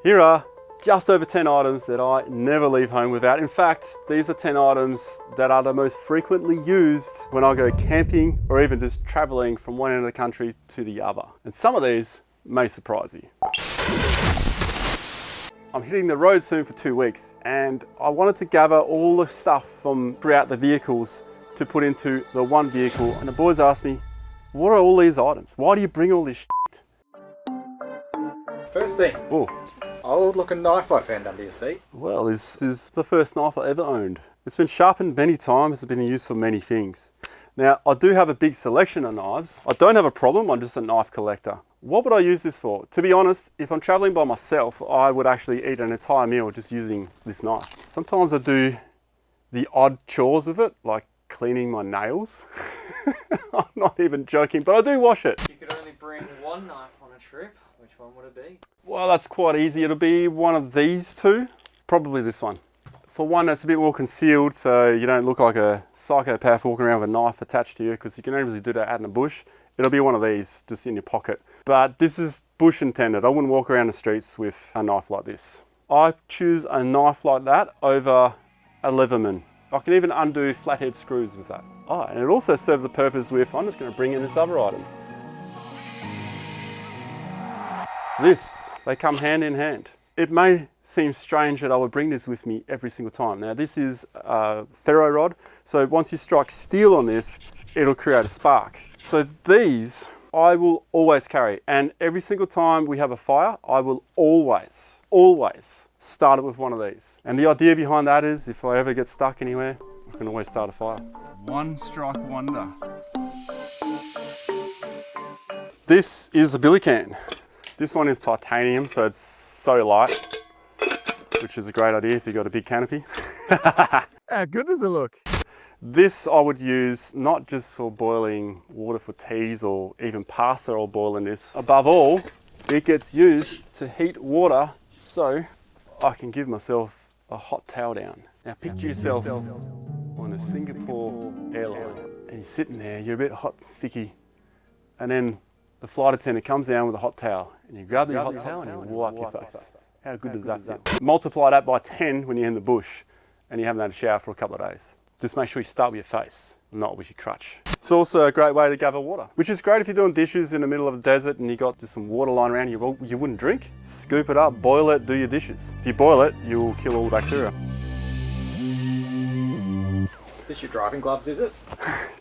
Here are just over 10 items that I never leave home without. In fact, these are 10 items that are the most frequently used when I go camping or even just traveling from one end of the country to the other. And some of these may surprise you. I'm hitting the road soon for 2 weeks and I wanted to gather all the stuff from throughout the vehicles to put into the one vehicle. And the boys asked me, what are all these items? Why do you bring all this shit? First thing, Oh, old looking knife I found under your seat. well, this is the first knife I ever owned. It's been sharpened many times, it's been used for many things. Now, I do have a big selection of knives. I don't have a problem, I'm just a knife collector. What would I use this for? To be honest, if I'm traveling by myself, I would actually eat an entire meal just using this knife. Sometimes I do the odd chores with it, like cleaning my nails. I'm not even joking, but I do wash it. You could only bring one knife on a trip. Which one would it be? Well, that's quite easy. It'll be one of these two, probably this one. For one that's a bit more concealed, so you don't look like a psychopath walking around with a knife attached to you, because you can only really do that out in the bush. It'll be one of these, just in your pocket. But this is bush intended. I wouldn't walk around the streets with a knife like this. I choose a knife like that over a Leatherman. I can even undo flathead screws with that. Oh, and it also serves a purpose with, I'm just going to bring in this other item. They come hand in hand. It may seem strange that I would bring this with me every single time. Now this is a ferro rod, so once you strike steel on this, it'll create a spark. So these I will always carry, and every single time we have a fire, I will always start it with one of these. And the idea behind that is, if I ever get stuck anywhere, I can always start a fire. One strike wonder. This is a billy can. This one is titanium, so it's so light, which is a great idea if you've got a big canopy. How good does it look? This I would use not just for boiling water for teas or even pasta or boiling this. Above all, it gets used to heat water so I can give myself a hot towel down. Now picture yourself on a Singapore airline and you're sitting there, you're a bit hot and sticky, and then the flight attendant comes down with a hot towel and you grab your hot towel and you wipe your face. How good does that feel? Multiply that by 10 when you're in the bush and you haven't had a shower for a couple of days. Just make sure you start with your face, not with your crutch. It's also a great way to gather water, which is great if you're doing dishes in the middle of the desert and you got just some water lying around you wouldn't drink. Scoop it up, boil it, do your dishes. If you boil it, you'll kill all the bacteria. Is this your driving gloves, is it?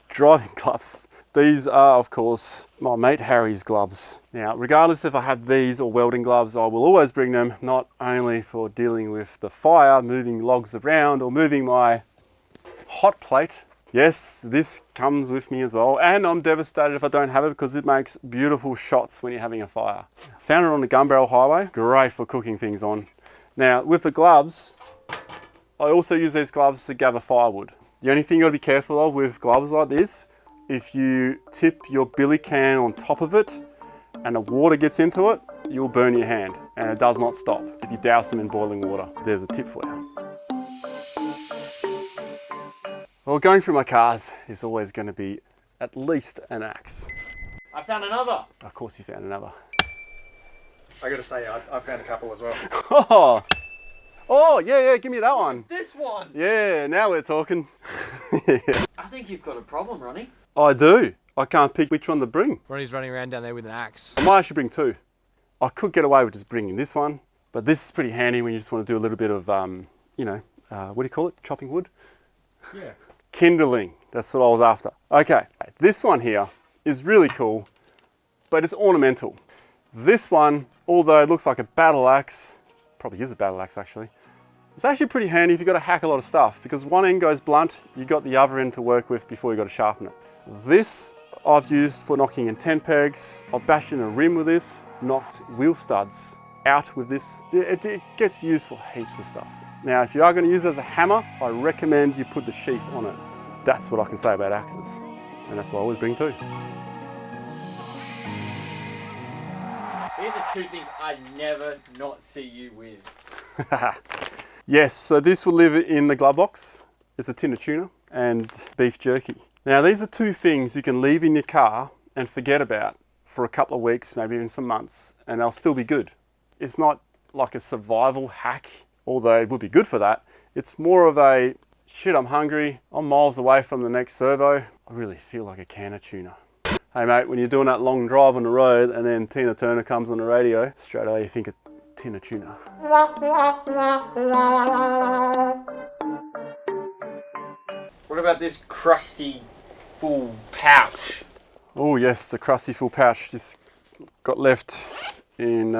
Driving gloves. These are, of course, my mate Harry's gloves. Now, regardless if I have these or welding gloves, I will always bring them, not only for dealing with the fire, moving logs around, or moving my hot plate. Yes, this comes with me as well, and I'm devastated if I don't have it because it makes beautiful shots when you're having a fire. Found it on the Gun Barrel Highway, great for cooking things on. Now, with the gloves, I also use these gloves to gather firewood. The only thing you gotta be careful of with gloves like this, if you tip your billy can on top of it and the water gets into it, you'll burn your hand, and it does not stop if you douse them in boiling water. There's a tip for you. Well, going through my cars is always going to be at least an axe. I found another. Of course you found another. I gotta say, I found a couple as well. Oh, yeah, give me that one. This one. Yeah, now we're talking. I think you've got a problem, Ronny. I do. I can't pick which one to bring. Ronny's running around down there with an axe. I might actually bring two. I could get away with just bringing this one, but this is pretty handy when you just want to do a little bit of, what do you call it? Chopping wood? Yeah. Kindling, that's what I was after. Okay, this one here is really cool, but it's ornamental. This one, although it looks like a battle axe, probably is a battle axe actually, it's actually pretty handy if you've got to hack a lot of stuff, because one end goes blunt, you've got the other end to work with before you've got to sharpen it. This I've used for knocking in tent pegs. I've bashed in a rim with this, knocked wheel studs out with this. It gets used for heaps of stuff. Now, if you are going to use it as a hammer, I recommend you put the sheath on it. That's what I can say about axes, and that's what I always bring too. These are two things I never not see you with. Yes, so this will live in the glove box. It's a tin of tuna and beef jerky. Now, these are two things you can leave in your car and forget about for a couple of weeks, maybe even some months, and they'll still be good. It's not like a survival hack, although it would be good for that. It's more of a, shit, I'm hungry, I'm miles away from the next servo, I really feel like a can of tuna. Hey mate, when you're doing that long drive on the road and then Tina Turner comes on the radio, straight away you think of tin of tuna. What about this crusty full pouch? Oh yes, the crusty full pouch just got left in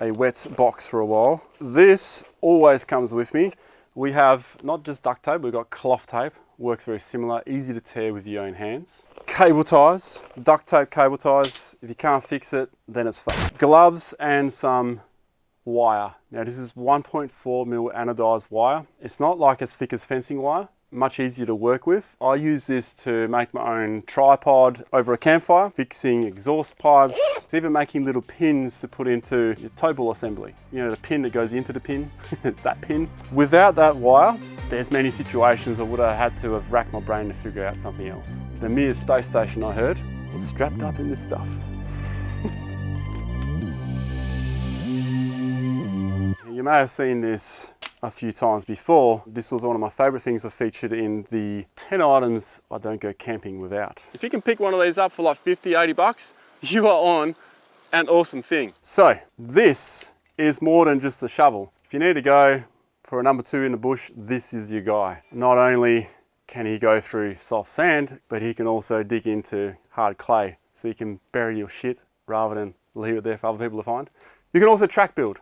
a wet box for a while. This always comes with me. We have not just duct tape, we've got cloth tape. Works very similar, easy to tear with your own hands. Cable ties, duct tape cable ties. If you can't fix it, then it's fine. Gloves and some wire. Now this is 1.4mm anodized wire. It's not like as thick as fencing wire, much easier to work with. I use this to make my own tripod over a campfire, fixing exhaust pipes, it's even making little pins to put into your tow ball assembly. You know, the pin that goes into the pin, that pin. Without that wire, there's many situations I would have had to have racked my brain to figure out something else. The Mir space station, I heard, was strapped up in this stuff. You may have seen this a few times before. This was one of my favorite things I featured in the 10 items I don't go camping without. If you can pick one of these up for like 50, 80 bucks, you are on an awesome thing. So this is more than just a shovel. If you need to go for a number 2 in the bush, this is your guy. Not only can he go through soft sand, but he can also dig into hard clay. So you can bury your shit rather than leave it there for other people to find. You can also track build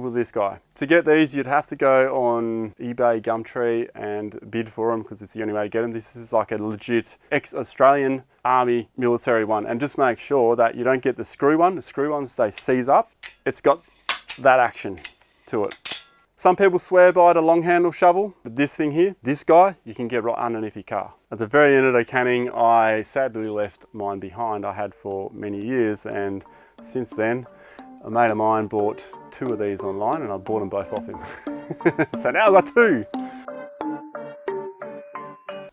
with this guy. To get these, you'd have to go on eBay, Gumtree and bid for them because it's the only way to get them. This is like a legit ex-Australian Army military one. And just make sure that you don't get the screw one. The screw ones, they seize up. It's got that action to it. Some people swear by the long handle shovel, but this thing here, this guy, you can get right underneath your car. At the very end of the canning, I sadly left mine behind. I had for many years, and since then, a mate of mine bought 2 of these online and I bought them both off him. So now I've got 2.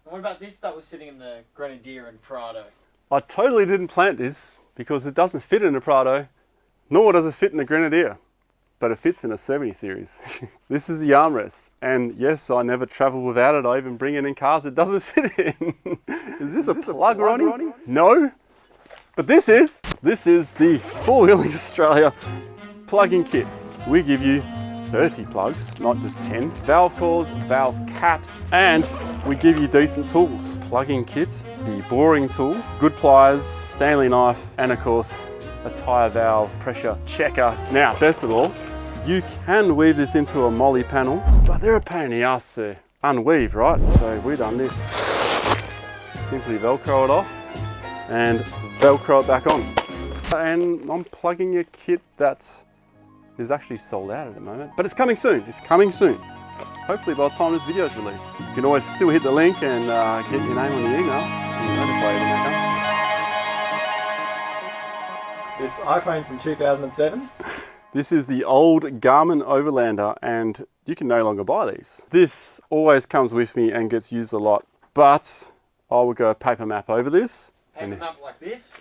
What about this that was sitting in the Grenadier and Prado? I totally didn't plant this because it doesn't fit in the Prado, nor does it fit in the Grenadier, but it fits in a 70 series. This is the armrest, and yes, I never travel without it. I even bring it in cars it doesn't fit in. Is this a plug, Ronny? No. But this is the 4-Wheeling Australia plug-in kit. We give you 30 plugs, not just 10. Valve cores, valve caps, and we give you decent tools. Plug-in kit, the boring tool, good pliers, Stanley knife, and of course, a tyre valve pressure checker. Now, best of all, you can weave this into a molly panel, but they're a pain in the ass to unweave, right? So we've done this. Simply Velcro it off and Velcro it back on. And I'm plugging a kit that is actually sold out at the moment, but it's coming soon. It's coming soon. Hopefully by the time this video is released. You can always still hit the link and get your name on the email and you'll notify you when they come. This iPhone from 2007. This is the old Garmin Overlander and you can no longer buy these. This always comes with me and gets used a lot, but I would go paper map over this. Paper map like this?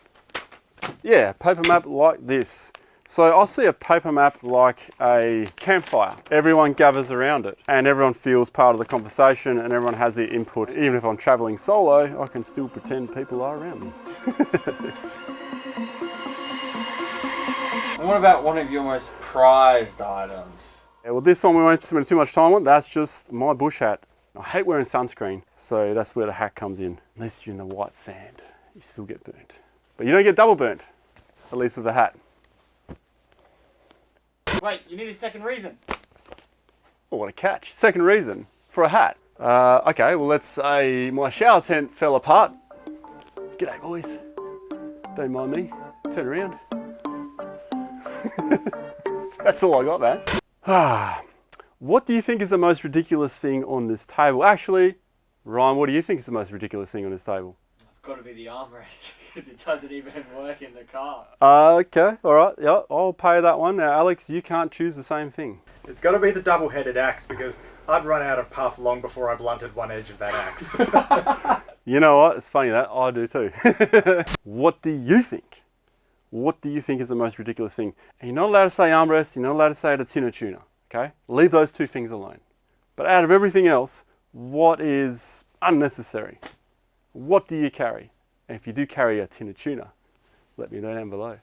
Yeah, paper map like this. So I see a paper map like a campfire. Everyone gathers around it and everyone feels part of the conversation and everyone has their input. Even if I'm traveling solo, I can still pretend people are around me. And what about one of your most prized items? Yeah, well, this one we won't spend too much time on. That's just my bush hat. I hate wearing sunscreen, so that's where the hat comes in. Unless you're in the white sand, you still get burnt. But you don't get double burnt, at least with the hat. Wait, you need a second reason. Oh, what a catch. Second reason for a hat. Okay, well, let's say my shower tent fell apart. G'day, boys. Don't mind me. Turn around. That's all I got, man. What do you think is the most ridiculous thing on this table? Actually, Ryan, what do you think is the most ridiculous thing on this table? It's got to be the armrest because it doesn't even work in the car. Okay, all right. Yeah, I'll pay that one. Now, Alex, you can't choose the same thing. It's got to be the double-headed axe because I'd run out of puff long before I blunted one edge of that axe. You know what? It's funny that I do too. What do you think? What do you think is the most ridiculous thing? And you're not allowed to say armrest, you're not allowed to say a tin of tuna, okay? Leave those two things alone. But out of everything else, what is unnecessary? What do you carry? And if you do carry a tin of tuna, let me know down below.